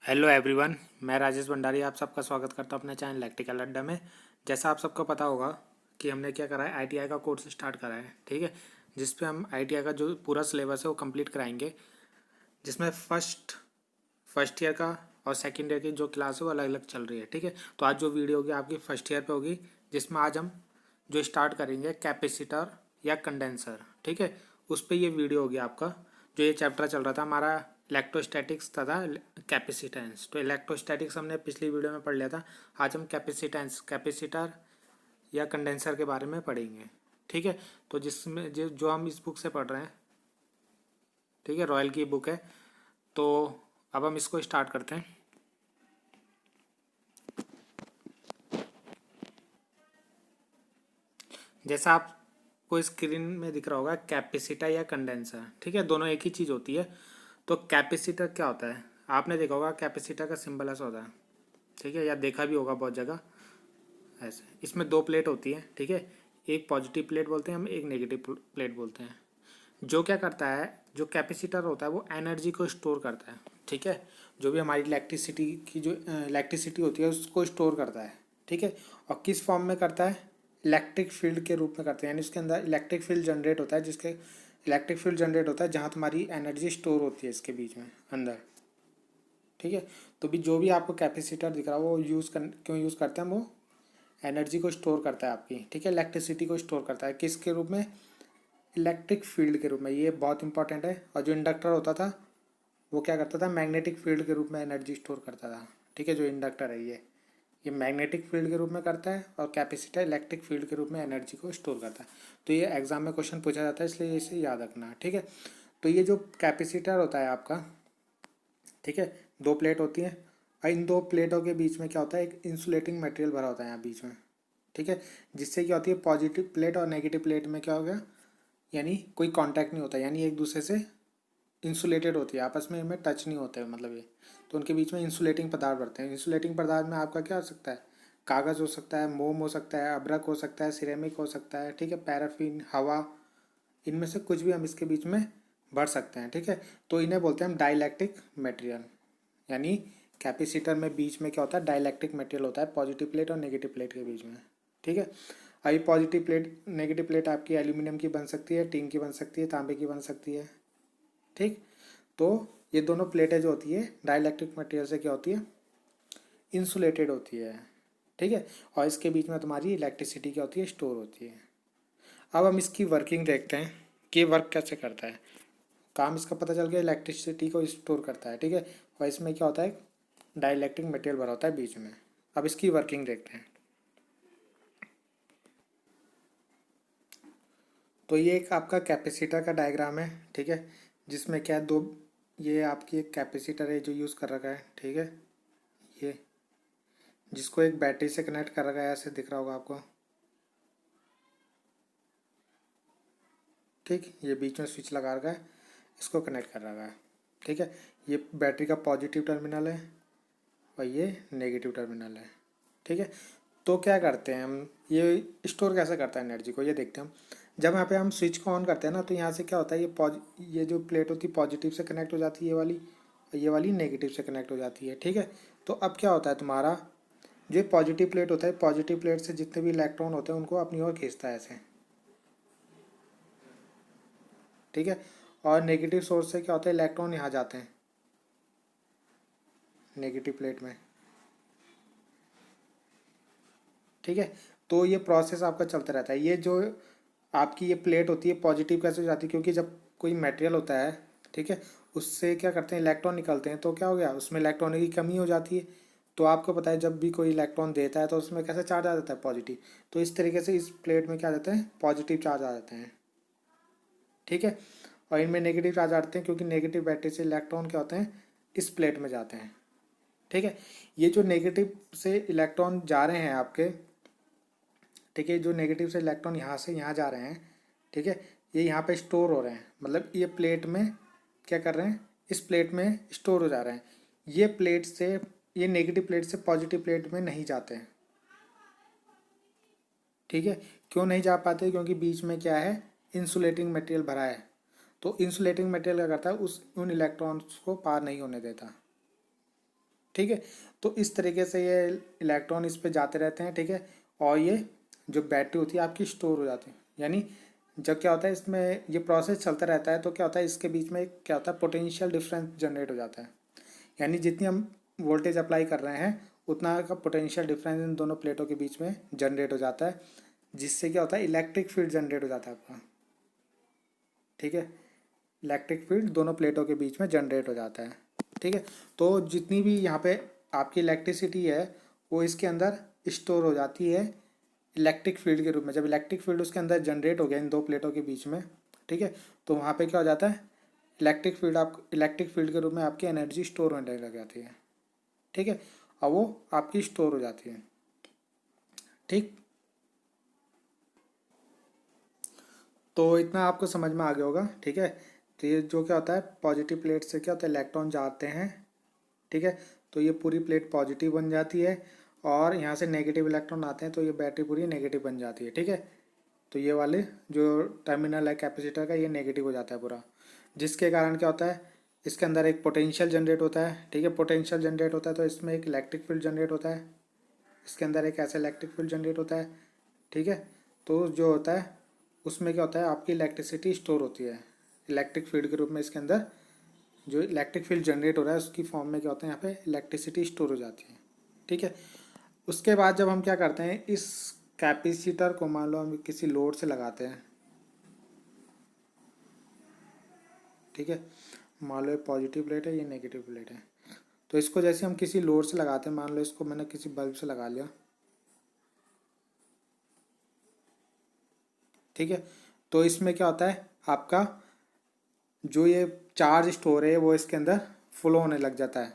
Hello everyone, मैं राजेश भंडारी आप सबका स्वागत करता हूं अपने चैनल इलेक्ट्रिकल अड्डा में। जैसा आप सबको पता होगा कि हमने क्या करा है, आईटीआई का कोर्स स्टार्ट करा है, ठीक है। जिस पे हम आईटीआई का जो पूरा सिलेबस है वो कंप्लीट कराएंगे, जिसमें फर्स्ट ईयर का और सेकेंड ईयर की जो क्लास है वो अलग अलग चल रही है, ठीक है। तो आज जो वीडियो होगी आपकी फर्स्ट ईयर पे होगी, जिसमें आज हम जो स्टार्ट करेंगे कैपेसिटर या कंडेंसर, ठीक है। उस पर ये वीडियो होगी आपका। जो ये चैप्टर चल रहा था हमारा इलेक्ट्रोस्टैटिक्स तथा कैपेसिटेंस, तो इलेक्ट्रोस्टैटिक्स हमने पिछली वीडियो में पढ़ लिया था। आज हम कैपेसिटर या कंडेंसर के बारे में पढ़ेंगे, ठीक है। तो जिसमें जो हम इस बुक से पढ़ रहे हैं, ठीक है, रॉयल की बुक है। तो अब हम इसको स्टार्ट करते हैं। जैसा आपको स्क्रीन में दिख रहा होगा, कैपेसिटर या कंडेंसर, ठीक है, दोनों एक ही चीज़ होती है। तो कैपेसिटर क्या होता है, आपने देखा होगा कैपेसिटर का सिंबल ऐसा होता है, ठीक है, या देखा भी होगा बहुत जगह ऐसे। इसमें दो प्लेट होती है, ठीक है। एक पॉजिटिव प्लेट बोलते हैं हम, एक नेगेटिव प्लेट बोलते हैं। जो क्या करता है, जो कैपेसिटर होता है वो एनर्जी को स्टोर करता है, ठीक है। जो भी हमारी इलेक्ट्रिसिटी होती है उसको स्टोर करता है, ठीक है। और किस फॉर्म में करता है, इलेक्ट्रिक फील्ड के रूप में करते हैं। यानी उसके अंदर इलेक्ट्रिक फील्ड जनरेट होता है, जहाँ तुम्हारी एनर्जी स्टोर होती है इसके बीच में अंदर, ठीक है। तो भी जो भी आपको कैपेसिटर दिख रहा है वो क्यों यूज़ करते हैं, वो एनर्जी को स्टोर करता है आपकी, ठीक है। इलेक्ट्रिसिटी को स्टोर करता है किसके रूप में, इलेक्ट्रिक फील्ड के रूप में। ये बहुत इंपॉर्टेंट है। और जो इंडक्टर होता था वो क्या करता था, मैग्नेटिक फील्ड के रूप में एनर्जी स्टोर करता था, ठीक है। जो इंडक्टर है ये मैग्नेटिक फील्ड के रूप में करता है, और कैपेसिटर इलेक्ट्रिक फील्ड के रूप में एनर्जी को स्टोर करता है। तो ये एग्जाम में क्वेश्चन पूछा जाता है, इसलिए इसे याद रखना, ठीक है। तो ये जो कैपेसिटर होता है आपका, ठीक है, दो प्लेट होती हैं, और इन दो प्लेटों के बीच में क्या होता है, एक इंसुलेटिंग मटेरियल भरा होता है यहाँ बीच में, ठीक है। जिससे क्या होती है, पॉजिटिव प्लेट और नेगेटिव प्लेट में क्या हो गया, यानी कोई कांटेक्ट नहीं होता, यानी एक दूसरे से इंसुलेटेड होती है, आपस में इनमें टच नहीं होते, मतलब ये। तो उनके बीच में इंसुलेटिंग पदार्थ बढ़ते हैं। इंसुलेटिंग पदार्थ में आपका क्या हो सकता है, कागज़ हो सकता है, मोम हो सकता है, अब्रक हो सकता है, सिरेमिक हो सकता है, ठीक है, पैराफिन, हवा, इनमें से कुछ भी हम इसके बीच में भर सकते हैं, ठीक है। तो इन्हें बोलते हैं हम डाइलेक्ट्रिक मटेरियल। यानी कैपेसिटर में बीच में क्या होता है, डाइलेक्ट्रिक मटेरियल होता है, पॉजिटिव प्लेट और नेगेटिव प्लेट के बीच में, ठीक है। अभी पॉजिटिव प्लेट नेगेटिव प्लेट आपकी एल्यूमिनियम की बन सकती है, टिन की बन सकती है, तांबे की बन सकती है, ठीक। तो ये दोनों प्लेटें जो होती है डाइलेक्ट्रिक मटेरियल से क्या होती है, इंसुलेटेड होती है, ठीक है। और इसके बीच में तुम्हारी इलेक्ट्रिसिटी क्या होती है, स्टोर होती है। अब हम इसकी वर्किंग देखते हैं कि वर्क कैसे करता है। काम इसका पता चल गया, इलेक्ट्रिसिटी को स्टोर करता है, ठीक है। और इसमें क्या होता है, डाइलेक्ट्रिक मटेरियल भरा होता है बीच में। अब इसकी वर्किंग देखते हैं। तो ये एक आपका कैपेसिटर का डायग्राम है, ठीक है। जिसमें क्या है, दो, ये आपकी एक कैपेसिटर है जो यूज़ कर रखा है, ठीक है। ये जिसको एक बैटरी से कनेक्ट कर रखा है, ऐसे दिख रहा होगा आपको, ठीक। ये बीच में स्विच लगा रखा है, इसको कनेक्ट कर रखा है, ठीक है। ये बैटरी का पॉजिटिव टर्मिनल है और ये नेगेटिव टर्मिनल है, ठीक है। तो क्या करते हैं हम, ये स्टोर कैसे करता है एनर्जी को, ये देखते हैं हम। जब यहाँ पे हम स्विच को ऑन करते हैं ना, तो यहाँ से क्या होता है, ये जो प्लेट होती है पॉजिटिव से कनेक्ट हो जाती है, ये वाली नेगेटिव से कनेक्ट हो जाती है, ठीक है। तो अब क्या होता है, तुम्हारा जो पॉजिटिव प्लेट होता है, पॉजिटिव प्लेट से जितने भी इलेक्ट्रॉन होते हैं उनको अपनी ओर खींचता है ऐसे, ठीक है। और नेगेटिव सोर्स से क्या होता है, इलेक्ट्रॉन यहाँ जाते हैं नेगेटिव प्लेट में, ठीक है। तो ये प्रोसेस आपका चलता रहता है। ये जो आपकी ये प्लेट होती है पॉजिटिव कैसे हो जाती है, क्योंकि जब कोई मटेरियल होता है, ठीक है, उससे क्या करते हैं, इलेक्ट्रॉन निकलते हैं, तो क्या हो गया, उसमें इलेक्ट्रॉन की कमी हो जाती है। तो आपको पता है जब भी कोई इलेक्ट्रॉन देता है तो उसमें कैसे चार्ज आ जाता है, पॉजिटिव। तो इस तरीके से इस प्लेट में क्या आ जाते हैं, पॉजिटिव चार्ज आ जाते हैं, ठीक है। और इनमें नेगेटिव चार्ज आते हैं, क्योंकि नेगेटिव बैटरी से इलेक्ट्रॉन क्या होते हैं, इस प्लेट में जाते हैं, ठीक है। ये जो नेगेटिव से इलेक्ट्रॉन जा रहे हैं आपके, ठीक है, जो नेगेटिव से इलेक्ट्रॉन यहाँ से यहाँ जा रहे हैं, ठीक है, ये यहाँ पे स्टोर हो रहे हैं, मतलब ये प्लेट में क्या कर रहे हैं, इस प्लेट में स्टोर हो जा रहे हैं। ये प्लेट से, ये नेगेटिव प्लेट से पॉजिटिव प्लेट में नहीं जाते हैं, ठीक है। क्यों नहीं जा पाते, क्योंकि बीच में क्या है, इंसुलेटिंग मटेरियल भरा है। तो इंसुलेटिंग मटेरियल क्या करता है, उन इलेक्ट्रॉन्स को पार नहीं होने देता, ठीक है। तो इस तरीके से ये इलेक्ट्रॉन इस पे जाते रहते हैं, ठीक है, और ये जो बैटरी होती है आपकी स्टोर हो जाती है। यानी जब क्या होता है इसमें ये प्रोसेस चलता रहता है तो क्या होता है इसके बीच में क्या होता है पोटेंशियल डिफरेंस जनरेट हो जाता है। यानी जितनी हम वोल्टेज अप्लाई कर रहे हैं उतना का पोटेंशियल डिफरेंस इन दोनों प्लेटों के बीच में जनरेट हो जाता है, जिससे क्या होता है इलेक्ट्रिक फील्ड जनरेट हो जाता है आपका, ठीक है। इलेक्ट्रिक फील्ड दोनों प्लेटों के बीच में जनरेट हो जाता है, ठीक है। तो जितनी भी यहाँ पे आपकी इलेक्ट्रिसिटी है वो इसके अंदर स्टोर हो जाती है इलेक्ट्रिक फील्ड के रूप में। जब इलेक्ट्रिक फील्ड उसके अंदर जनरेट हो गया इन दो प्लेटों के बीच में, ठीक है, तो वहाँ पे क्या हो जाता है इलेक्ट्रिक फील्ड के रूप में आपकी एनर्जी स्टोर होने लग जाती है, ठीक है, और वो आपकी स्टोर हो जाती है, ठीक। तो इतना आपको समझ में आ गया होगा, ठीक है। तो ये जो क्या होता है पॉजिटिव प्लेट से क्या होता है इलेक्ट्रॉन जाते हैं, ठीक है, तो ये पूरी प्लेट पॉजिटिव बन जाती है और यहाँ से नेगेटिव इलेक्ट्रॉन आते हैं तो ये बैटरी पूरी नेगेटिव बन जाती है, ठीक है। तो ये वाले जो टर्मिनल है कैपेसिटर का ये नेगेटिव हो जाता है पूरा, जिसके कारण क्या होता है इसके अंदर एक पोटेंशियल जनरेट होता है, ठीक है। पोटेंशियल जनरेट होता है तो इसमें एक इलेक्ट्रिक फील्ड जनरेट होता है, इसके अंदर एक ऐसा इलेक्ट्रिक फील्ड जनरेट होता है, ठीक है। तो जो होता है उसमें क्या होता है आपकी इलेक्ट्रिसिटी स्टोर होती है इलेक्ट्रिक फील्ड के रूप में। इसके अंदर जो इलेक्ट्रिक फील्ड जनरेट हो रहा है उसकी फॉर्म में क्या होता है यहाँ पे इलेक्ट्रिसिटी स्टोर हो जाती है, ठीक है। उसके बाद जब हम क्या करते हैं इस कैपेसिटर को मान लो हम किसी लोड से लगाते हैं, ठीक है, मान लो ये पॉजिटिव प्लेट है ये नेगेटिव प्लेट है, तो इसको जैसे हम किसी लोड से लगाते हैं, मान लो इसको मैंने किसी बल्ब से लगा लिया, ठीक है, तो इसमें क्या होता है आपका जो ये चार्ज स्टोर है वो इसके अंदर फ्लो होने लग जाता है,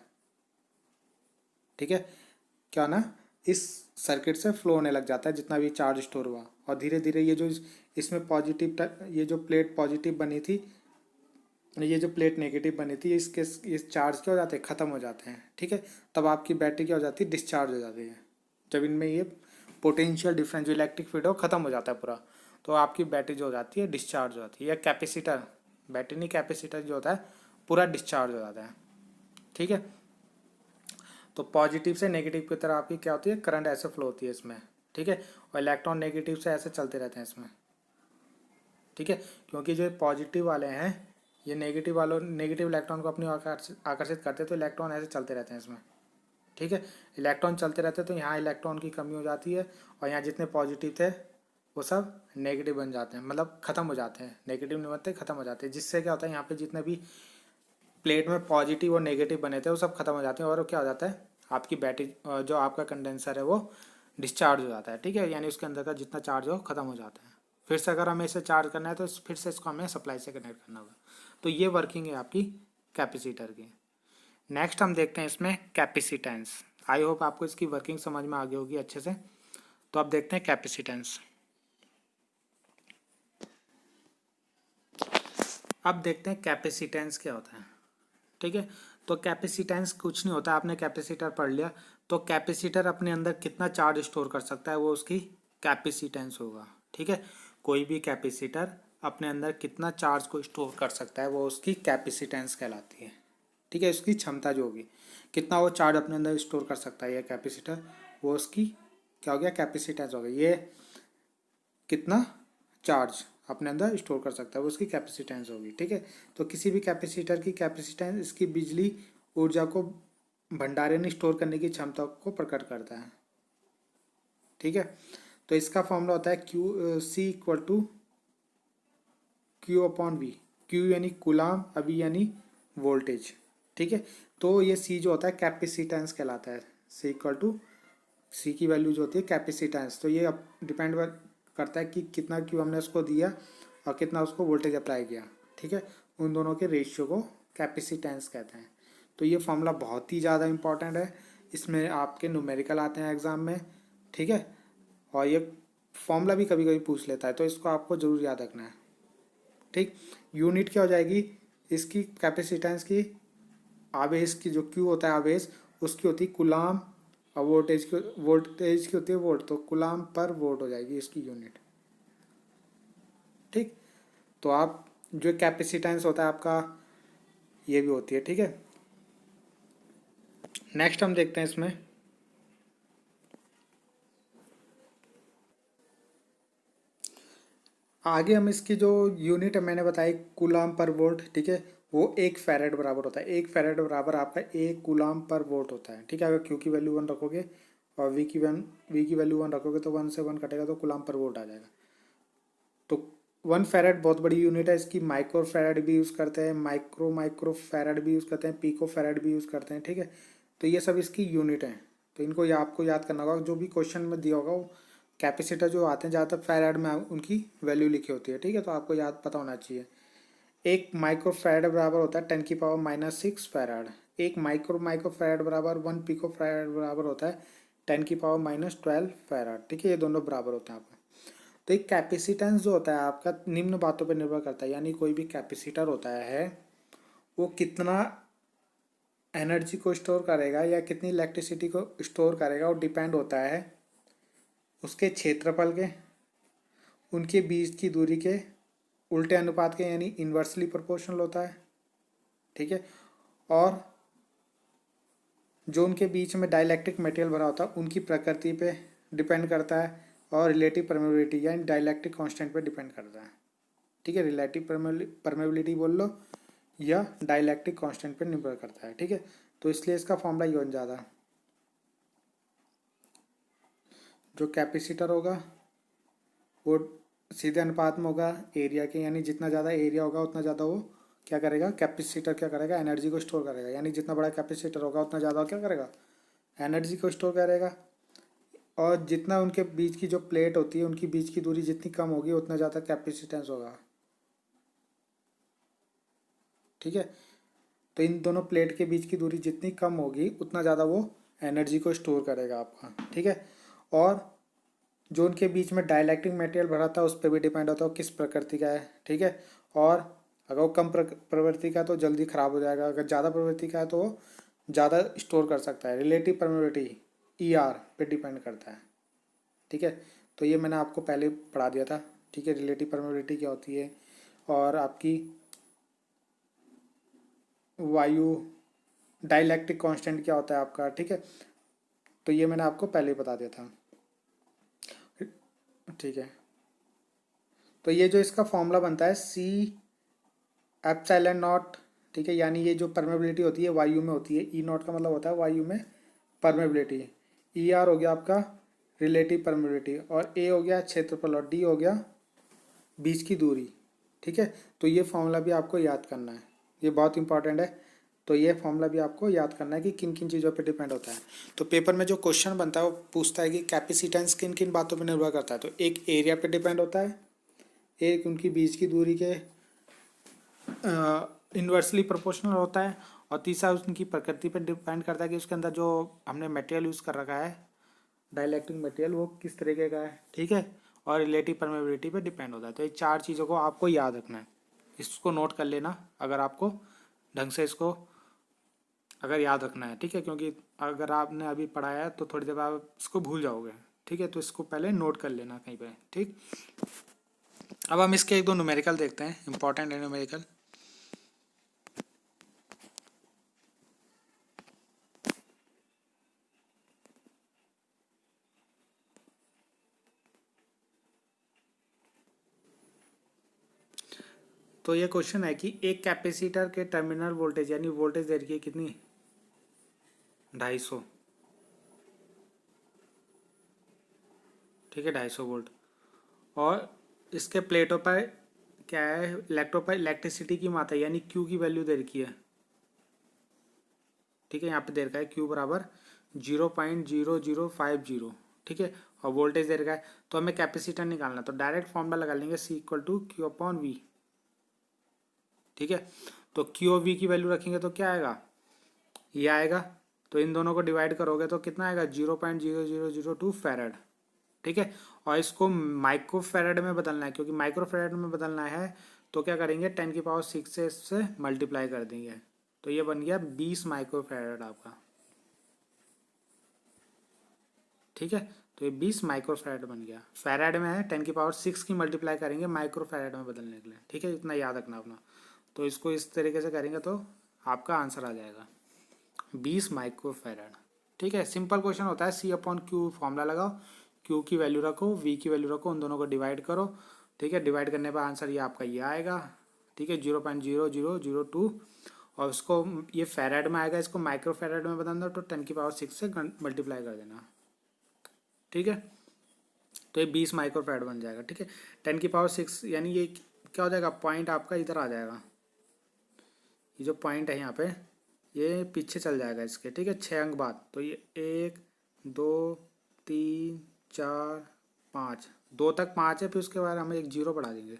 ठीक है, क्या ना इस सर्किट से फ्लो होने लग जाता है जितना भी चार्ज स्टोर हुआ, और धीरे धीरे ये जो इसमें ये जो प्लेट पॉजिटिव बनी थी ये जो प्लेट नेगेटिव बनी थी इसके इस चार्ज क्या हो जाते हैं ख़त्म हो जाते हैं, ठीक है। तब आपकी बैटरी क्या हो जाती है डिस्चार्ज हो जाती है, जब इनमें ये पोटेंशियल डिफरेंस जो इलेक्ट्रिक फील्ड है वो ख़त्म हो जाता है पूरा, तो आपकी बैटरी जो हो जाती है डिस्चार्ज हो जाती है, या कैपेसिटर बैटरी नहीं कैपेसिटर जो होता है पूरा डिस्चार्ज हो जाता है, ठीक है। तो पॉजिटिव से नेगेटिव की तरफ आपकी क्या होती है करंट ऐसे फ्लो होती है इसमें, ठीक है, और इलेक्ट्रॉन नेगेटिव से ऐसे चलते रहते हैं इसमें, ठीक है। क्योंकि जो पॉजिटिव वाले हैं ये नेगेटिव इलेक्ट्रॉन को अपनी ओर आकर्षित करते हैं तो इलेक्ट्रॉन ऐसे चलते रहते हैं इसमें, ठीक है। इलेक्ट्रॉन चलते रहते हैं तो यहाँ इलेक्ट्रॉन की कमी हो जाती है और यहाँ जितने पॉजिटिव थे वो सब नेगेटिव बन जाते हैं, मतलब ख़त्म हो जाते हैं, नेगेटिव नहीं बनते ख़त्म हो जाते हैं, जिससे क्या होता है यहाँ पे जितने भी प्लेट में पॉजिटिव और नेगेटिव बने थे वो सब खत्म हो जाते हैं और क्या हो जाता है आपकी बैटरी जो आपका कंडेंसर है वो डिस्चार्ज हो जाता है, ठीक है। यानी उसके अंदर का जितना चार्ज हो खत्म हो जाता है। फिर से अगर हमें इसे चार्ज करना है तो फिर से इसको हमें सप्लाई से कनेक्ट करना होगा। तो ये वर्किंग है आपकी कैपेसिटर की। नेक्स्ट हम देखते हैं इसमें कैपेसिटेंस। आई होप आपको इसकी वर्किंग समझ में आ गई होगी अच्छे से। तो अब देखते हैं कैपेसिटेंस। अब देखते हैं कैपेसिटेंस क्या होता है, ठीक है। तो कैपेसिटेंस कुछ नहीं होता, आपने कैपेसिटर पढ़ लिया। तो कैपेसिटर अपने अंदर कितना चार्ज स्टोर कर सकता है वो उसकी कैपेसिटेंस होगा, ठीक है। कोई भी कैपेसिटर अपने अंदर कितना चार्ज को स्टोर कर सकता है वो उसकी कैपेसिटेंस कहलाती है, ठीक है। उसकी क्षमता जो होगी कितना वो चार्ज अपने अंदर स्टोर कर सकता है ये कैपेसिटर, वो उसकी क्या हो गया कैपेसिटेंस हो गई। ये कितना चार्ज अपने अंदर स्टोर कर सकता है वो उसकी कैपेसिटेंस होगी, ठीक है। तो किसी भी कैपेसिटर की कैपेसिटेंस इसकी बिजली ऊर्जा को भंडारण स्टोर करने की क्षमता को प्रकट करता है, ठीक है। तो इसका फॉर्मूला होता है Q C equal to Q upon V. Q यानी कूलाम, अभी यानी वोल्टेज, ठीक है। तो ये सी जो होता है कैपेसिटेंस कहलाता है। सी इक्वल टू सी की वैल्यू जो होती है कैपेसिटेंस, तो ये डिपेंड करता है कि कितना क्यू हमने उसको दिया और कितना उसको वोल्टेज अप्लाई किया, ठीक है। उन दोनों के रेशियो को कैपेसिटेंस कहते हैं। तो ये फॉर्मूला बहुत ही ज़्यादा इंपॉर्टेंट है, इसमें आपके न्यूमेरिकल आते हैं एग्ज़ाम में, ठीक है। और ये फॉर्मूला भी कभी कभी पूछ लेता है तो इसको आपको ज़रूर याद रखना है, ठीक। यूनिट क्या हो जाएगी इसकी कैपेसिटेंस की, आवेश की जो क्यू होता है आवेश उसकी होती है कूलाम, और वोल्टेज की होती है वोल्ट, तो कूलाम पर वोल्ट हो जाएगी इसकी यूनिट, ठीक। तो आप जो कैपेसिटेंस होता है आपका ये भी होती है, ठीक है। नेक्स्ट हम देखते हैं इसमें आगे, हम इसकी जो यूनिट है मैंने बताई कूलाम पर वोल्ट, ठीक है, वो 1 फैरेड बराबर होता है। 1 फैरेड बराबर आपका 1 कूलाम पर वोल्ट होता है, ठीक है। अगर क्यू की वैल्यू 1 रखोगे और वी की वैल्यू 1 रखोगे तो 1 से 1 कटेगा तो कूलाम पर वोल्ट आ जाएगा। तो 1 फैरेड बहुत बड़ी यूनिट है, इसकी माइक्रो फैरेड भी यूज़ करते हैं, माइक्रो फैरेड भी यूज़ करते हैं, पिको फैरेड भी यूज़ करते हैं, ठीक है। तो ये सब इसकी यूनिट हैं। तो इनको आपको याद करना होगा, जो भी क्वेश्चन में दिया होगा वो कैपेसिटर जो आते हैं ज़्यादातर फैराड में उनकी वैल्यू लिखी होती है, ठीक है। तो आपको याद पता होना चाहिए। 1 माइक्रो फैराड बराबर होता है 10⁻⁻⁶ फैराड। 1 माइक्रो फैराड बराबर 1 पिको फैराड बराबर होता है 10⁻⁻12 फैराड, ठीक है। ये दोनों बराबर होते हैं आपका। तो एक कैपेसिटेंस जो होता है आपका निम्न बातों पर निर्भर करता है, यानी कोई भी कैपेसिटर होता है वो कितना एनर्जी को स्टोर करेगा या कितनी इलेक्ट्रिसिटी को स्टोर करेगा, वो डिपेंड होता है उसके क्षेत्रफल के, उनके बीच की दूरी के उल्टे अनुपात के, यानी इन्वर्सली प्रोपोर्शनल होता है, ठीक है। और जो उनके बीच में डाइलेक्ट्रिक मटेरियल भरा होता है उनकी प्रकृति पे डिपेंड करता है, और रिलेटिव परमेबिलिटी यानी डाइलेक्ट्रिक कांस्टेंट पे डिपेंड करता है, ठीक है। रिलेटिव परमेबिलिटी बोल लो या डाइलेक्ट्रिक कांस्टेंट पे निर्भर करता है, ठीक है। तो इसलिए इसका फॉर्मूला ये बन जाता है, जो कैपेसिटर होगा वो सीधे अनुपात में होगा एरिया के, यानी जितना ज़्यादा एरिया होगा उतना ज़्यादा वो क्या करेगा, कैपेसिटर क्या करेगा, एनर्जी को स्टोर करेगा। यानी जितना बड़ा कैपेसिटर होगा उतना ज़्यादा क्या करेगा, एनर्जी को स्टोर करेगा। और जितना उनके बीच की जो प्लेट होती है उनकी बीच की दूरी जितनी कम होगी उतना ज़्यादा कैपेसिटेंस होगा, ठीक है। तो इन दोनों प्लेट के बीच की दूरी जितनी कम होगी उतना ज़्यादा वो एनर्जी को स्टोर करेगा आपका, ठीक है। और जो उनके बीच में डाइलेक्ट्रिक मटेरियल भरा था उस पर भी डिपेंड होता है वो किस प्रकृति का है, ठीक है। और अगर वो कम प्रवृत्ति का है तो जल्दी ख़राब हो जाएगा, अगर ज़्यादा प्रवृत्ति का है तो वो ज़्यादा स्टोर कर सकता है। रिलेटिव परमेबिलिटी ER पे डिपेंड करता है, ठीक है। तो ये मैंने आपको पहले पढ़ा दिया था, ठीक है। रिलेटिव परमेबिलिटी क्या होती है, और आपकी वायु डाइलेक्ट्रिक कांस्टेंट क्या होता है आपका, ठीक है। तो ये मैंने आपको पहले ही बता दिया था, ठीक है। तो ये जो इसका फॉर्मूला बनता है C∈0, ठीक है। यानी ये जो परमेबिलिटी होती है वायु में होती है, E0 का मतलब होता है वायु में परमेबिलिटी, ER हो गया आपका रिलेटिव परमेबिलिटी, और A हो गया क्षेत्रफल, और D हो गया बीच की दूरी, ठीक है। तो ये फॉर्मूला भी आपको याद करना है, ये बहुत इंपॉर्टेंट है। तो ये फॉर्मूला भी आपको याद करना है कि किन किन चीज़ों पे डिपेंड होता है। तो पेपर में जो क्वेश्चन बनता है वो पूछता है कि कैपेसिटेंस किन किन बातों पे निर्भर करता है। तो एक एरिया पे डिपेंड होता है, एक उनकी बीच की दूरी के इन्वर्सली प्रोपोर्शनल होता है, और तीसरा उनकी प्रकृति पर डिपेंड करता है कि उसके अंदर जो हमने मटेरियल यूज़ कर रखा है डाइलेक्ट्रिक मटेरियल वो किस तरीके का है, ठीक है। और रिलेटिव परमेबिलिटी पे डिपेंड होता है। तो ये 4 चीज़ों को आपको याद रखना है, इसको नोट कर लेना अगर आपको ढंग से इसको अगर याद रखना है, ठीक है। क्योंकि अगर आपने अभी पढ़ाया है तो थोड़ी देर बाद इसको भूल जाओगे, ठीक है। तो इसको पहले नोट कर लेना कहीं पे, ठीक। अब हम इसके एक दो न्यूमेरिकल देखते हैं, इंपॉर्टेंट है न्यूमेरिकल। तो ये क्वेश्चन है कि एक कैपेसिटर के टर्मिनल वोल्टेज यानी वोल्टेज दे रखी है कितनी, 250, ठीक है, 250 वोल्ट। और इसके प्लेटों पर क्या है, इलेक्ट्रो पर इलेक्ट्रिसिटी की मात्रा यानी क्यू की वैल्यू दे रखी है, ठीक है। यहाँ पे दे रखा है क्यू बराबर 0.0050, ठीक है। और वोल्टेज दे रखा है, तो हमें कैपेसिटर निकालना, तो डायरेक्ट फॉर्मूला लगा लेंगे C=Q/V, ठीक है। तो Q और V की वैल्यू रखेंगे तो क्या आएगा, ये आएगा। तो इन दोनों को डिवाइड करोगे तो कितना आएगा, 0.0002 फैरड, ठीक है। और इसको माइक्रो फैरड में बदलना है, क्योंकि माइक्रो फैरड में बदलना है तो क्या करेंगे 10⁶ से इससे मल्टीप्लाई कर देंगे। तो ये बन गया 20 माइक्रो फैरड आपका, ठीक है। तो ये 20 माइक्रो फैरड बन गया। फैरड में है 10⁶ की मल्टीप्लाई करेंगे माइक्रो फैरड में बदलने के लिए, ठीक है। इतना याद रखना अपना। तो इसको इस तरीके से करेंगे तो आपका आंसर आ जाएगा। 20 माइक्रोफैराड। ठीक है, सिंपल क्वेश्चन होता है, सी अपॉन क्यू फॉर्मूला लगाओ, क्यू की वैल्यू रखो, वी की वैल्यू रखो, उन दोनों को डिवाइड करो। ठीक है, डिवाइड करने पर आंसर ये आपका ये आएगा। ठीक है, 0.0002, और उसको ये फैराड में आएगा, इसको माइक्रो फैराड में बदल दो तो 10⁶ से मल्टीप्लाई कर देना। ठीक है, तो ये 20 माइक्रो फैराड बन जाएगा। ठीक है, 10⁶, यानी ये क्या हो जाएगा, पॉइंट आपका इधर आ जाएगा, ये जो पॉइंट है यहाँ पे ये पीछे चल जाएगा इसके। ठीक है, 6 अंक बाद, तो ये 1 2 3 4 5, 2 तक 5 है, फिर उसके बाद हम एक जीरो बढ़ा देंगे,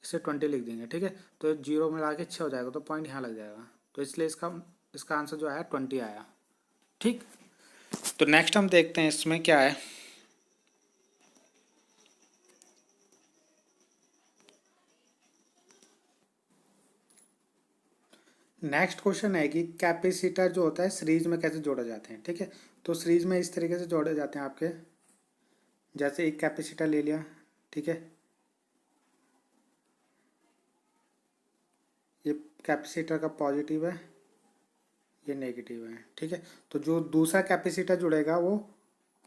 इसे 20 लिख देंगे। ठीक है, तो जीरो मिला के 6 हो जाएगा, तो पॉइंट यहाँ लग जाएगा, तो इसलिए इसका इसका आंसर जो आया 20 आया। ठीक, तो नेक्स्ट हम देखते हैं इसमें क्या है। नेक्स्ट क्वेश्चन है कि कैपेसिटर जो होता है सीरीज में कैसे जोड़े जाते हैं। ठीक है, तो सीरीज में इस तरीके से जोड़े जाते हैं आपके, जैसे एक कैपेसिटर ले लिया। ठीक है, ये कैपेसिटर का पॉजिटिव है, ये नेगेटिव है। ठीक है, तो जो दूसरा कैपेसिटर जुड़ेगा वो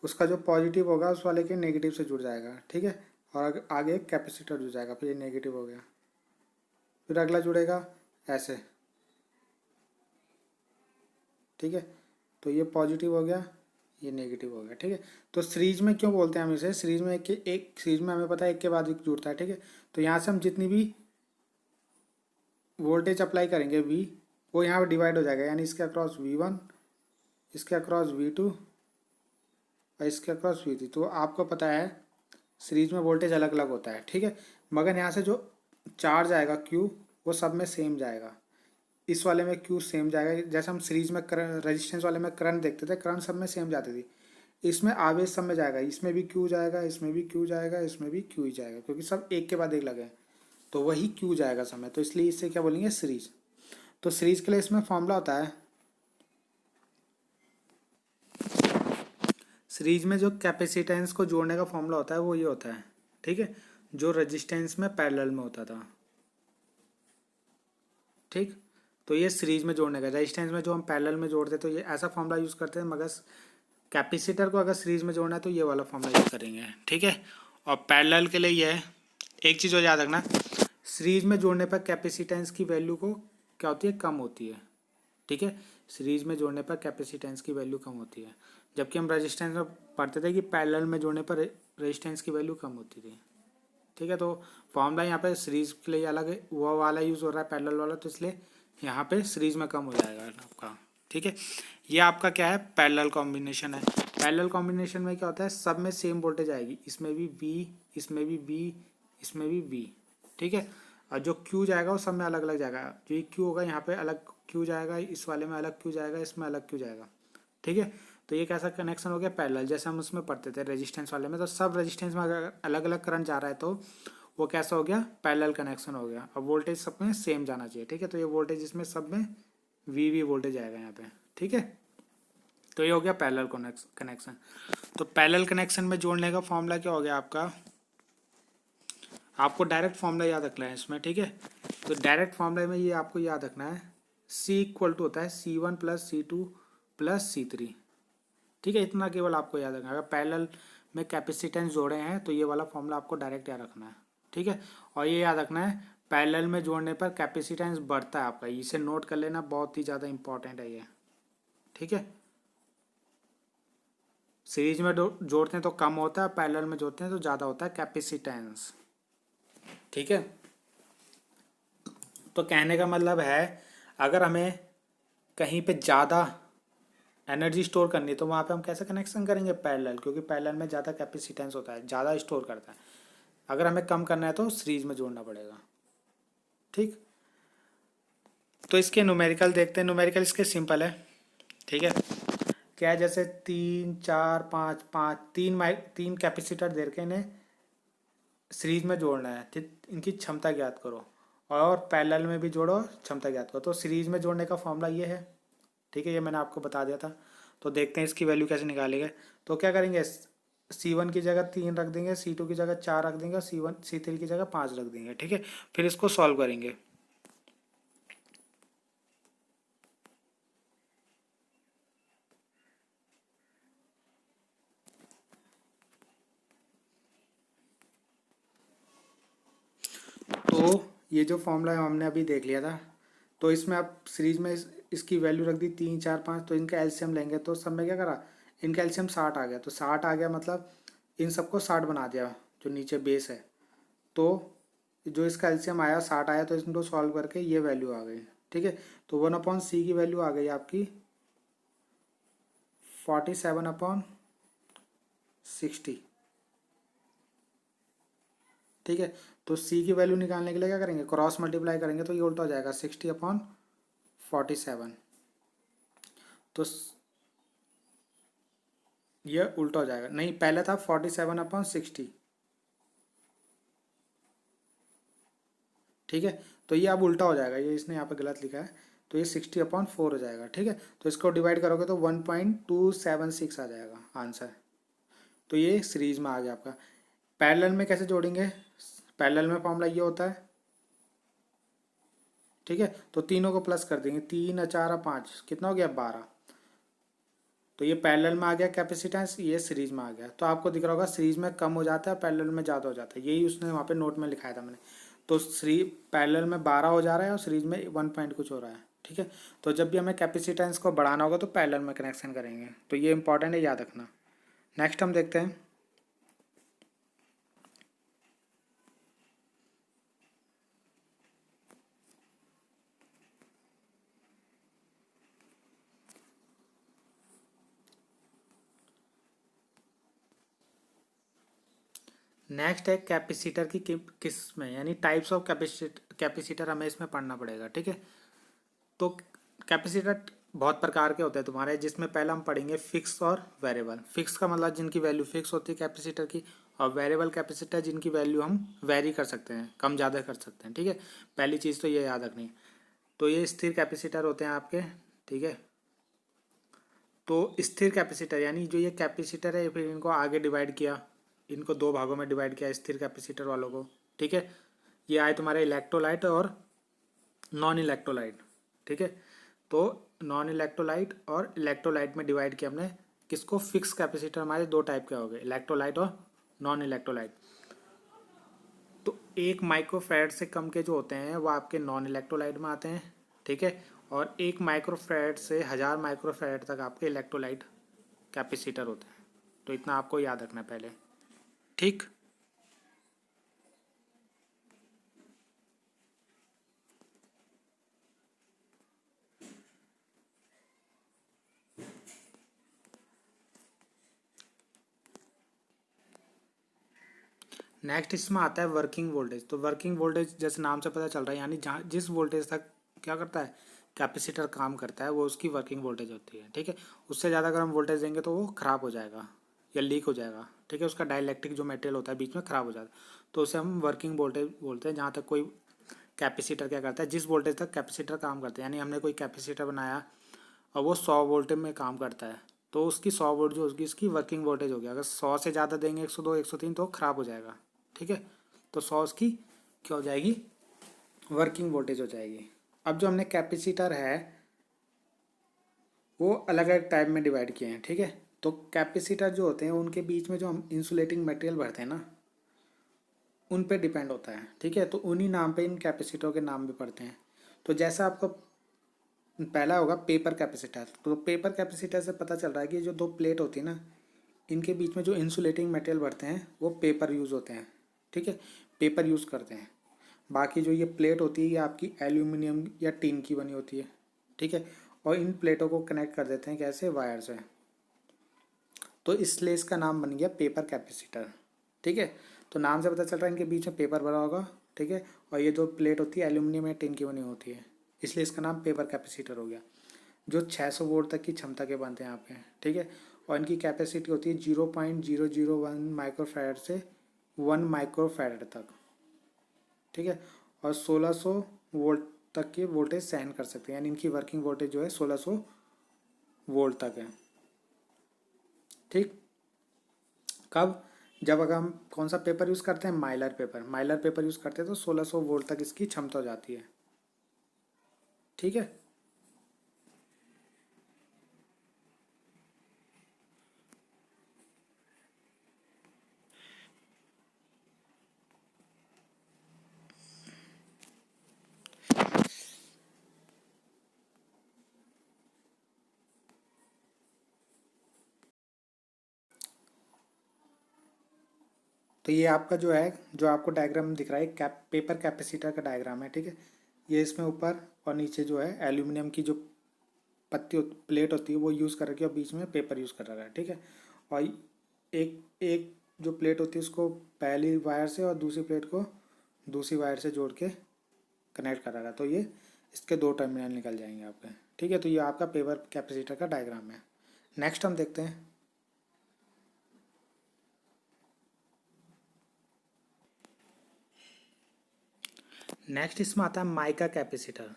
उसका जो पॉजिटिव होगा उस वाले के नेगेटिव से जुड़ जाएगा। ठीक है, और आगे एक कैपेसिटर जुड़ जाएगा, फिर ये नेगेटिव हो गया, फिर अगला जुड़ेगा ऐसे। ठीक है, तो ये पॉजिटिव हो गया, ये नेगेटिव हो गया। ठीक है, तो सीरीज में क्यों बोलते हैं हम इसे, सीरीज में एक सीरीज में हमें पता है एक के बाद एक जुड़ता है। ठीक है, तो यहाँ से हम जितनी भी वोल्टेज अप्लाई करेंगे वी, वो यहाँ पर डिवाइड हो जाएगा, यानी इसके अक्रॉस V1, इसके अक्रॉस V2 और इसके अक्रॉस V3। तो आपको पता है सीरीज में वोल्टेज अलग अलग होता है। ठीक है, मगर यहाँ से जो चार्ज आएगा Q वो सब में सेम जाएगा, इस वाले में Q सेम जाएगा। जैसे हम सीरीज में रेजिस्टेंस वाले में करंट देखते थे, करंट सब में सेम जाती थी, इसमें आवेश सब में जाएगा, इसमें भी Q जाएगा, इसमें भी Q जाएगा, इसमें भी Q ही जाएगा, क्योंकि सब एक के बाद एक लगे हैं, तो वही Q जाएगा समय, तो इसलिए इससे क्या बोलेंगे, सीरीज। तो सीरीज के लिए इसमें फॉर्मूला होता है, सीरीज में जो कैपेसिटेंस को जोड़ने का फॉर्मूला होता है वो ये होता है। ठीक है, जो रेजिस्टेंस में पैरेलल में होता था। ठीक, तो ये सीरीज में जोड़ने का, रेजिस्टेंस में जो हम पैरेलल में जोड़ते तो ये ऐसा फॉर्मूला यूज़ करते हैं, मगर कैपेसिटर को अगर सीरीज में जोड़ना है तो ये वाला फॉर्मूला यूज़ करेंगे। ठीक है, और पैरेलल के लिए ये है, एक चीज़ और याद रखना, सीरीज में जोड़ने पर कैपेसिटेंस की वैल्यू को क्या होती है, कम होती है। ठीक है, सीरीज में जोड़ने पर कैपेसिटेंस की वैल्यू कम होती है, जबकि हम रेजिस्टेंस में पढ़ते थे कि पैरेलल में जोड़ने पर रेजिस्टेंस की वैल्यू कम होती थी। ठीक है, तो फॉर्मूला यहाँ पे सीरीज के लिए अलग है, वो वाला यूज़ हो रहा है पैरेलल वाला, तो इसलिए यहाँ पे सीरीज में कम हो जाएगा आपका। ठीक है, ये आपका क्या है, पैरेलल कॉम्बिनेशन है। पैरेलल कॉम्बिनेशन में क्या होता है, सब में सेम वोल्टेज आएगी, इसमें भी V, इसमें भी V, इसमें भी V। ठीक है, और जो Q जाएगा वो सब में अलग अलग जाएगा, जो ये Q होगा यहाँ पे अलग Q जाएगा, इस वाले में अलग Q जाएगा, इसमें अलग Q जाएगा। ठीक है, तो ये कैसा कनेक्शन हो गया, पैरेलल। जैसे हम उसमें पढ़ते थे रेजिस्टेंस वाले में, तो सब रेजिस्टेंस में अगर अलग अलग करंट जा रहा है तो वो कैसा हो गया, पैरेलल कनेक्शन हो गया। अब वोल्टेज सब में सेम जाना चाहिए। ठीक है, तो ये वोल्टेज इसमें सब में वी वोल्टेज आएगा यहाँ पे। ठीक है, तो ये हो गया पैरेलल कनेक्शन। तो पैरेलल कनेक्शन में जोड़ने का फॉर्मूला क्या हो गया आपका, आपको डायरेक्ट फॉर्मूला याद रखना है इसमें। ठीक है, तो डायरेक्ट फॉर्मूला में ये आपको याद रखना है, C इक्वल टू होता है C1 + C2 + C3। ठीक है, इतना केवल आपको याद रखना है। अगर पैरेलल में कैपेसिटेंस जोड़े हैं तो ये वाला फॉर्मूला आपको डायरेक्ट याद रखना है। ठीक है, और ये याद रखना है पैरेलल में जोड़ने पर कैपेसिटेंस बढ़ता है आपका, इसे नोट कर लेना, बहुत ही ज़्यादा इंपॉर्टेंट है ये। ठीक है, सीरीज में जोड़ते हैं तो कम होता है, पैरेलल में जोड़ते हैं तो ज़्यादा होता है कैपेसिटेंस। ठीक है, तो कहने का मतलब है अगर हमें कहीं पे ज़्यादा एनर्जी स्टोर करनी है तो वहाँ पे हम कैसे कनेक्शन करेंगे, पैरेलल, क्योंकि पैरेलल में ज़्यादा कैपेसिटेंस होता है, ज़्यादा स्टोर करता है। अगर हमें कम करना है तो सीरीज में जोड़ना पड़ेगा। ठीक, तो इसके न्यूमेरिकल देखते हैं। न्यूमेरिकल इसके सिंपल है। ठीक है, क्या है, जैसे 3 4 5 5 तीन कैपेसिटर दे के इन्हें सीरीज में जोड़ना है, इनकी क्षमता ज्ञात करो, और पैरेलल में भी जोड़ो, क्षमता ज्ञात करो। तो सीरीज में जोड़ने का फॉर्मूला ये है। ठीक है, ये मैंने आपको बता दिया था। तो देखते हैं इसकी वैल्यू कैसे निकालेंगे। तो क्या करेंगे, C1 की जगह 3 रख देंगे, C2 की जगह 4 रख देंगे, C3 की जगह 5 रख देंगे। ठीक है, फिर इसको सॉल्व करेंगे। तो ये जो फॉर्मूला हमने अभी देख लिया था, तो इसमें आप सीरीज में इसकी वैल्यू रख दी 3 4 5, तो इनका एलसीएम लेंगे तो सब में क्या करा, इनका एलसीएम 60 आ गया, तो 60 आ गया मतलब इन सबको 60 बना दिया जो नीचे बेस है। तो जो इसका एलसीएम आया 60 आया, तो इसको सॉल्व करके ये वैल्यू आ गई। ठीक है, तो 1/c की वैल्यू आ गई आपकी 47/60। ठीक है, तो c की वैल्यू निकालने के लिए क्या करेंगे, क्रॉस मल्टीप्लाई करेंगे तो ये उल्टा हो जाएगा 60/47। तो ये उल्टा हो जाएगा, नहीं पहले था 47/60। ठीक है, तो ये अब उल्टा हो जाएगा, ये इसने यहाँ पे गलत लिखा है, तो ये 60/4 हो जाएगा। ठीक है, तो इसको डिवाइड करोगे तो 1.276 आ जाएगा आंसर। तो ये सीरीज में आ गया आपका। पैरेलल में कैसे जोड़ेंगे, पैरेलल में फॉर्मूला ये होता है। ठीक है, तो तीनों को प्लस कर देंगे, 3 4 5 कितना हो गया 12। तो ये पैरेलल में आ गया कैपेसिटेंस, ये सीरीज में आ गया। तो आपको दिख रहा होगा सीरीज में कम हो जाता है, पैरेलल में ज़्यादा हो जाता है, यही उसने वहाँ पे नोट में लिखाया था मैंने। तो पैरेलल में 12 हो जा रहा है और सीरीज में 1 पॉइंट कुछ हो रहा है। ठीक है, तो जब भी हमें कैपेसिटेंस को बढ़ाना होगा तो पैरेलल में कनेक्शन करेंगे, तो ये इंपॉर्टेंट है, याद रखना। नेक्स्ट हम देखते हैं। नेक्स्ट है कैपेसिटर की किस में, यानी टाइप्स ऑफ कैपेसिटर हमें इसमें पढ़ना पड़ेगा। ठीक है, तो कैपेसिटर बहुत प्रकार के होते हैं तुम्हारे, जिसमें पहला हम पढ़ेंगे फिक्स और वेरिएबल। फिक्स का मतलब जिनकी वैल्यू फिक्स होती है कैपेसिटर की, और वेरिएबल कैपेसिटर जिनकी वैल्यू हम वेरी कर सकते हैं, कम ज़्यादा कर सकते हैं। ठीक है, पहली चीज़ तो ये याद रखनी है। तो ये स्थिर कैपेसिटर होते हैं आपके। ठीक है, तो स्थिर कैपेसिटर यानी जो ये कैपेसिटर है, फिर इनको आगे डिवाइड किया, इनको दो भागों में डिवाइड किया स्थिर कैपेसिटर वालों को। ठीक है, ये आए तुम्हारे इलेक्ट्रोलाइट और नॉन इलेक्ट्रोलाइट। ठीक है, तो नॉन इलेक्ट्रोलाइट और इलेक्ट्रोलाइट में डिवाइड किया हमने किसको, फिक्स कैपेसिटर हमारे दो टाइप के हो गए, इलेक्ट्रोलाइट और नॉन इलेक्ट्रोलाइट। तो 1 माइक्रोफैराड से कम के जो होते हैं वो आपके नॉन इलेक्ट्रोलाइट में आते हैं। ठीक है, और 1 माइक्रोफैराड से 1000 माइक्रोफैराड तक आपके इलेक्ट्रोलाइट कैपेसिटर होते हैं। तो इतना आपको याद रखना है पहले। ठीक, नेक्स्ट इसमें आता है वर्किंग वोल्टेज। तो वर्किंग वोल्टेज जैसे नाम से पता चल रहा है, यानी जहाँ जिस वोल्टेज तक क्या करता है कैपेसिटर काम करता है, वो उसकी वर्किंग वोल्टेज होती है। ठीक है, उससे ज़्यादा अगर हम वोल्टेज देंगे तो वो ख़राब हो जाएगा या लीक हो जाएगा। ठीक है, उसका डाइलेक्ट्रिक जो मटेरियल होता है बीच में ख़राब हो जाता है, तो उसे हम वर्किंग वोल्टेज बोलते हैं। जहाँ तक कोई कैपेसिटर क्या करता है, जिस वोल्टेज तक कैपेसिटर काम करता है, यानी हमने कोई कैपेसिटर बनाया और वो 100 वोल्ट में काम करता है, तो उसकी 100 वोल्ट जो उसकी इसकी वर्किंग वोल्टेज हो गया। अगर 100 से ज़्यादा देंगे, 102 103, तो ख़राब हो जाएगा। ठीक है, तो 100 की क्या हो जाएगी, वर्किंग वोल्टेज हो जाएगी। अब जो हमने कैपेसिटर है वो अलग अलग टाइप में डिवाइड किए हैं। ठीक है, तो कैपेसिटर जो होते हैं उनके बीच में जो हम इंसुलेटिंग मटेरियल भरते हैं ना, उन पे डिपेंड होता है। ठीक है, तो उन्हीं नाम पे इन कैपेसिटरों के नाम भी पड़ते हैं। तो जैसा आपको पहला होगा पेपर कैपेसिटर। तो पेपर कैपेसिटर से पता चल रहा है कि जो दो प्लेट होती है ना, इनके बीच में जो इंसुलेटिंग मटेरियल भरते हैं वो पेपर यूज़ होते हैं। ठीक है, पेपर यूज़ करते हैं। बाकी जो ये प्लेट होती है ये आपकी एल्यूमिनियम या टिन की बनी होती है। ठीक है, और इन प्लेटों को कनेक्ट कर देते हैं कैसे, वायर से। तो इसलिए इसका नाम बन गया पेपर कैपेसिटर। ठीक है, तो नाम से पता चल रहा है इनके बीच में पेपर भरा होगा। ठीक है, और ये जो प्लेट होती है एल्यूमिनियम या टिन की बनी होती है, इसलिए इसका नाम पेपर कैपेसिटर हो गया। जो 600 वोल्ट तक की क्षमता के बनते हैं आपके। ठीक है, और इनकी कैपेसिटी होती है 0.001 माइक्रोफैराड से 1 माइक्रोफैराड तक। ठीक है, और 1600 वोल्ट तक की वोल्टेज सहन कर सकते हैं, यानी इनकी वर्किंग वोल्टेज जो है 1600 वोल्ट तक है। ठीक, कब, जब अगर हम कौन सा पेपर यूज़ करते हैं, Mylar paper. Mylar paper use करते हैं तो 1600 वोल्ट तक इसकी क्षमता हो जाती है। ठीक है, तो ये आपका जो है, जो आपको डायग्राम दिख रहा है पेपर कैपेसिटर का डायग्राम है, ठीक है। ये इसमें ऊपर और नीचे जो है एल्यूमिनियम की जो प्लेट होती है वो यूज़ कर रखी है और बीच में पेपर यूज़ कर रहा है, ठीक है। और एक एक जो प्लेट होती है उसको पहली वायर से और दूसरी प्लेट को दूसरी वायर से जोड़ के कनेक्ट कर रहा है, तो ये इसके दो टर्मिनल निकल जाएंगे आपके, ठीक है। तो ये आपका पेपर कैपेसिटर का डायग्राम है। नेक्स्ट हम देखते हैं। नेक्स्ट इसमें आता है माइका कैपेसिटर,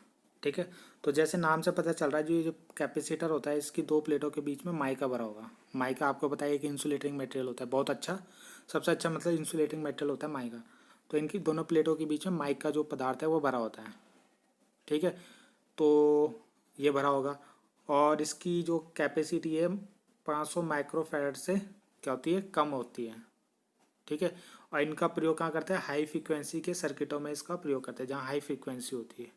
ठीक है। तो जैसे नाम से पता चल रहा है, जो ये जो कैपेसिटर होता है इसकी दो प्लेटों के बीच में माइका भरा होगा। माइका आपको पता है एक इंसुलेटिंग मटेरियल होता है, बहुत अच्छा, सबसे अच्छा मतलब इंसुलेटिंग मटेरियल होता है माइका। तो इनकी दोनों प्लेटों के बीच में माइका जो पदार्थ है वो भरा होता है, ठीक है। तो ये भरा होगा और इसकी जो कैपेसिटी है 500 माइक्रोफैराड से क्या होती है, कम होती है, ठीक है। और इनका प्रयोग कहाँ करते हैं, हाई फ्रीक्वेंसी के सर्किटों में इसका प्रयोग करते हैं जहाँ हाई फ्रीक्वेंसी होती है।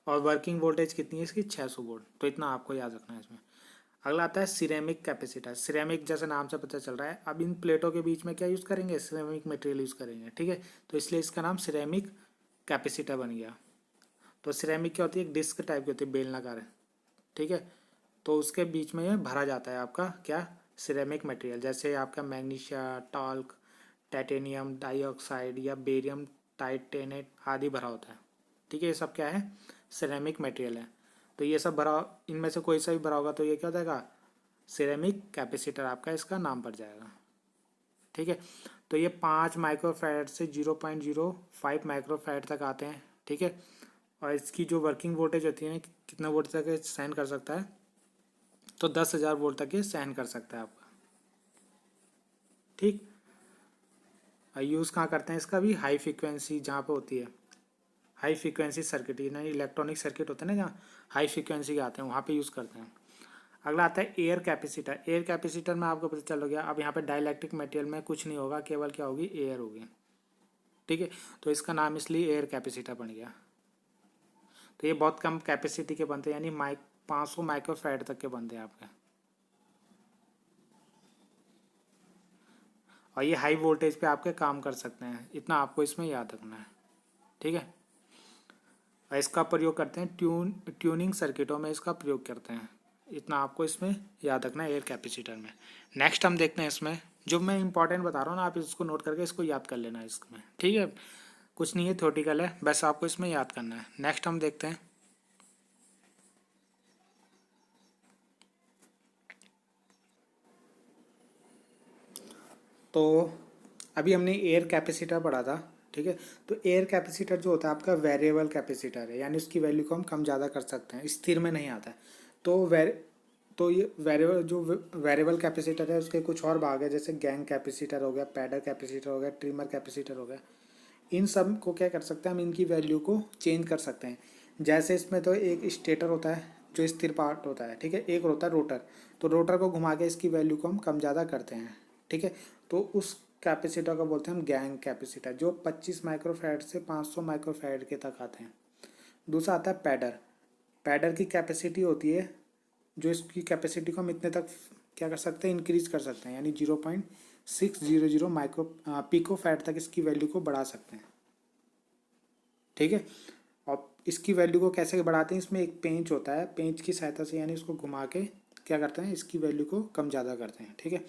और वर्किंग वोल्टेज कितनी है इसकी, 600 वोल्ट। तो इतना आपको याद रखना है इसमें। अगला आता है सिरेमिक कैपेसिटर। सिरेमिक जैसे नाम से पता चल रहा है, अब इन प्लेटों के बीच में क्या यूज़ करेंगे, सिरेमिक मटेरियल यूज़ करेंगे, ठीक है। तो इसलिए इसका नाम सिरेमिक कैपेसिटर बन गया। तो सिरेमिक क्या होती है, एक डिस्क टाइप की होती है, बेलनाकार है, ठीक है। तो उसके बीच में ये भरा जाता है आपका क्या, सिरेमिक मटेरियल, जैसे आपका मैग्नीशिया, टॉल्क, टाइटेनियम डाइऑक्साइड या बेरियम टाइटेनेट आदि भरा होता है, ठीक है। ये सब क्या है, सिरेमिक मटेरियल है। तो ये सब भरा, इनमें से कोई सा भी भरा होगा तो ये क्या हो जाएगा, सिरेमिक कैपेसिटर आपका इसका नाम पड़ जाएगा, ठीक है। तो ये 5 माइक्रोफैराड से 0.05 माइक्रोफैराड तक आते हैं, ठीक है। और इसकी जो वर्किंग वोल्टेज होती है, कितना वोल्ट तक ये सहन कर सकता है, तो 10,000 वोल्ट तक ये सहन कर सकता है आपका, ठीक। और यूज़ कहाँ करते हैं इसका भी, हाई फ्रीक्वेंसी जहाँ पे होती है, हाई फ्रीक्वेंसी सर्किट, यानी इलेक्ट्रॉनिक सर्किट होते हैं ना जहाँ हाई फ्रीक्वेंसी के आते हैं, वहाँ पे यूज़ करते हैं। अगला आता है एयर कैपेसिटर। एयर कैपेसिटर में आपको पता चल गया, अब यहाँ पे डाइलेक्ट्रिक मटेरियल में कुछ नहीं होगा, केवल क्या होगी, एयर होगी, ठीक है। तो इसका नाम इसलिए एयर कैपेसिटर बन गया। तो ये बहुत कम कैपेसिटी के बनते हैं, यानी 500 माइक्रोफैराड तक के बनते हैं आपके। और ये हाई वोल्टेज पे आपके काम कर सकते हैं, इतना आपको इसमें याद रखना है, ठीक है। और इसका प्रयोग करते हैं ट्यूनिंग सर्किटों में इसका प्रयोग करते हैं, इतना आपको इसमें याद रखना है एयर कैपेसिटर में। नेक्स्ट हम देखते हैं इसमें, जो मैं इंपॉर्टेंट बता रहा हूँ ना, आप इसको नोट करके इसको याद कर लेना इसमें, ठीक है। कुछ नहीं है, थ्योरेटिकल है, बस आपको इसमें याद करना है। नेक्स्ट हम देखते हैं। तो अभी हमने एयर कैपेसिटर पढ़ा था, ठीक है। तो एयर कैपेसिटर जो होता है आपका वेरिएबल कैपेसिटर है, यानी उसकी वैल्यू को हम कम ज़्यादा कर सकते हैं, स्थिर में नहीं आता है। तो तो ये वेरिएबल जो वेरिएबल कैपेसिटर है उसके कुछ और भाग है, जैसे गैंग कैपेसिटर हो गया, पैडर कैपेसिटर हो गया, ट्रिमर कैपेसिटर हो गया। इन सब को क्या कर सकते हैं हम, इनकी वैल्यू को चेंज कर सकते हैं। जैसे इसमें तो एक स्टेटर होता है जो स्थिर पार्ट होता है, ठीक है, एक होता है रोटर। तो रोटर को घुमा के इसकी वैल्यू को हम कम ज़्यादा करते हैं, ठीक है। तो उस कैपेसिटर को बोलते हैं हम गैंग कैपेसिटर, जो 25 माइक्रोफैराड से 500 माइक्रोफैराड के तक आते हैं। दूसरा आता है पैडर। पैडर की कैपेसिटी होती है, जो इसकी कैपेसिटी को हम इतने तक क्या कर सकते हैं, इंक्रीज कर सकते हैं, यानी 0.600 माइक्रो पिको फैट तक इसकी वैल्यू को बढ़ा सकते हैं, ठीक है। और इसकी वैल्यू को कैसे बढ़ाते हैं, इसमें एक पेंच होता है, पेंच की सहायता से यानी उसको घुमा के क्या करते हैं, इसकी वैल्यू को कम ज़्यादा करते हैं, ठीक है।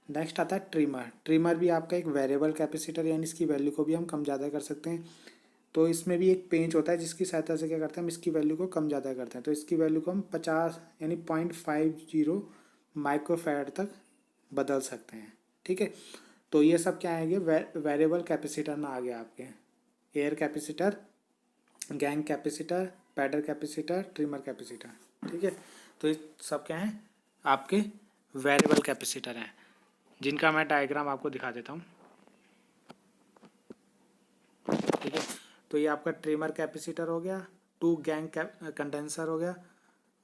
नेक्स्ट आता है ट्रिमर। ट्रिमर भी आपका एक वेरिएबल कैपेसिटर, यानी इसकी वैल्यू को भी हम कम ज़्यादा कर सकते हैं। तो इसमें भी एक पेंच होता है जिसकी सहायता से क्या करते हैं, हम इसकी वैल्यू को कम ज़्यादा करते हैं। तो इसकी वैल्यू को हम 50 यानी 0.50 माइक्रोफैराड तक बदल सकते हैं, ठीक है। तो ये सब क्या आएंगे, वेरिएबल कैपेसिटर में आ गया आपके, air capacitor, gang capacitor, pader capacitor, trimmer capacitor, ठीक है। तो ये सब क्या हैं, आपके वेरिएबल कैपेसिटर हैं, जिनका मैं डायग्राम आपको दिखा देता हूँ, ठीक है। तो ये आपका ट्रिमर कैपेसिटर हो गया, टू गैंग कंडेंसर हो गया,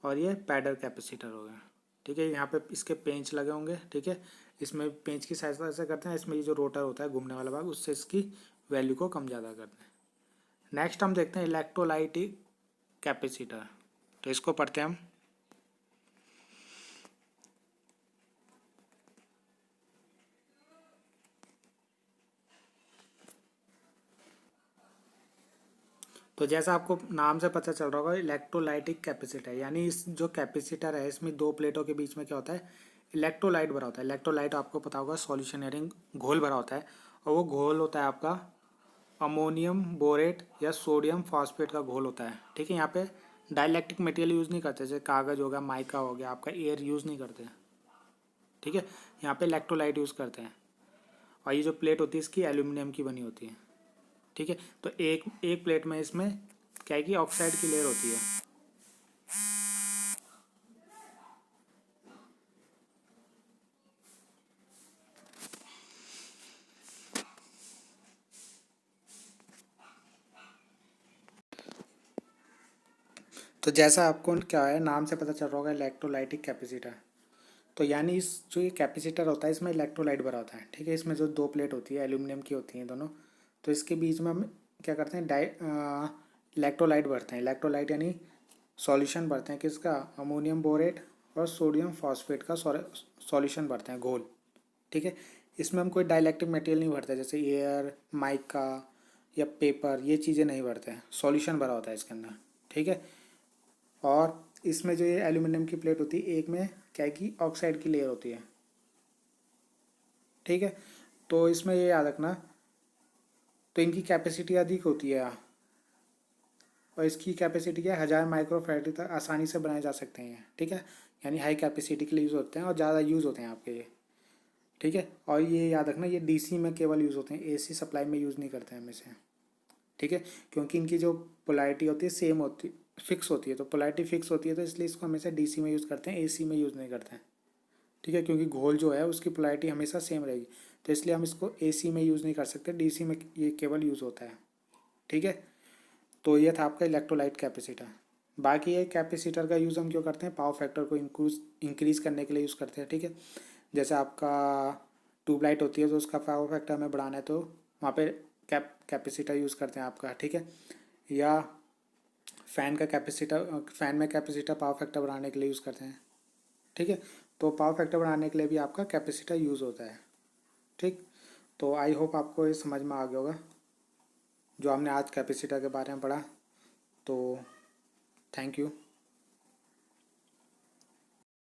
और ये पैडर कैपेसिटर हो गया, ठीक है। यहाँ पे इसके पेंच लगे होंगे, ठीक है। इसमें पेंच की सहायता से करते हैं, इसमें ये जो रोटर होता है घूमने वाला भाग, उससे इसकी वैल्यू को कम ज़्यादा करते हैं। नेक्स्ट हम देखते हैं इलेक्ट्रोलाइटिक कैपेसिटर। तो इसको पढ़ते हैं हम। तो जैसा आपको नाम से पता चल रहा होगा इलेक्ट्रोलाइटिक कैपेसिटर, यानी इस जो कैपेसिटर है इसमें दो प्लेटों के बीच में क्या होता है, इलेक्ट्रोलाइट भरा होता है। इलेक्ट्रोलाइट आपको पता होगा सॉल्यूशन यानी घोल भरा होता है, और वो घोल होता है आपका अमोनियम बोरेट या सोडियम फॉस्फेट का घोल होता है। ठीक है, यहाँ पे डाइलेक्ट्रिक मटेरियल यूज़ नहीं करते, जैसे कागज़ हो गया, माइका हो गया, आपका एयर यूज़ नहीं करते। ठीक है, यहाँ पे इलेक्ट्रोलाइट यूज़ करते हैं। और ये जो प्लेट होती है इसकी एल्यूमिनियम की बनी होती है। ठीक है, तो एक एक प्लेट में इसमें क्या है कि ऑक्साइड की लेयर होती है। तो जैसा आपको क्या है नाम से पता चल रहा होगा इलेक्ट्रोलाइटिक कैपेसिटर, तो यानी इस जो ये कैपेसिटर होता है इसमें इलेक्ट्रोलाइट भरा होता है। ठीक है, इसमें जो दो प्लेट होती है एल्यूमिनियम की होती हैं दोनों, तो इसके बीच में हम क्या करते हैं इलेक्ट्रोलाइट भरते हैं। इलेक्ट्रोलाइट यानी सॉल्यूशन भरते हैं किसका, अमोनियम बोरेट और सोडियम फॉस्फेट का सॉल्यूशन भरते हैं, घोल। ठीक है, इसमें हम कोई डाइलेक्ट्रिक मटेरियल नहीं भरते, जैसे एयर, माइका या पेपर, ये चीज़ें नहीं भरते हैं, सॉल्यूशन भरा होता है इसके अंदर। ठीक है, और इसमें जो ये एल्यूमिनियम की प्लेट होती है एक में क्या है कि ऑक्साइड की लेयर होती है। ठीक है, तो इसमें ये याद रखना, तो इनकी कैपेसिटी अधिक होती है, और इसकी कैपेसिटी क्या है 1000 माइक्रोफैराड तक आसानी से बनाए जा सकते हैं। ठीक है, यानी हाई कैपेसिटी के लिए यूज़ होते हैं और ज़्यादा यूज़ होते हैं आपके ये। ठीक है, और ये याद रखना ये डीसी में केवल यूज़ होते हैं, एसी सप्लाई में यूज़ नहीं करते हैं हमेशा। ठीक है, क्योंकि इनकी जो पोलैरिटी होती है सेम होती, फिक्स होती है, तो पोलैरिटी फिक्स होती है तो इसलिए इसको हमेशा डीसी में यूज़ करते हैं, एसी में यूज़ नहीं करते हैं। ठीक है, क्योंकि घोल जो है उसकी पोलैरिटी हमेशा सेम रहेगी, तो इसलिए हम इसको एसी में यूज़ नहीं कर सकते, डीसी में ये केवल यूज़ होता है। ठीक है, तो ये था आपका इलेक्ट्रोलाइट कैपेसिटर। बाकी ये कैपेसिटर का यूज़ हम क्यों करते हैं, पावर फैक्टर को इंक्रीज़ करने के लिए यूज़ करते हैं। ठीक है, जैसे आपका ट्यूबलाइट होती है तो उसका पावर फैक्टर हमें बढ़ाना है तो वहाँ पे कैपेसिटर यूज़ करते हैं आपका। ठीक है, या फ़ैन में कैपेसिटर पावर फैक्टर बढ़ाने के लिए यूज़ करते हैं। ठीक है, तो पावर फैक्टर बढ़ाने के लिए भी आपका कैपेसिटर यूज़ होता है। ठीक, तो आई होप आपको ये समझ में आ गया होगा जो हमने आज कैपेसिटर के बारे में पढ़ा। तो थैंक यू।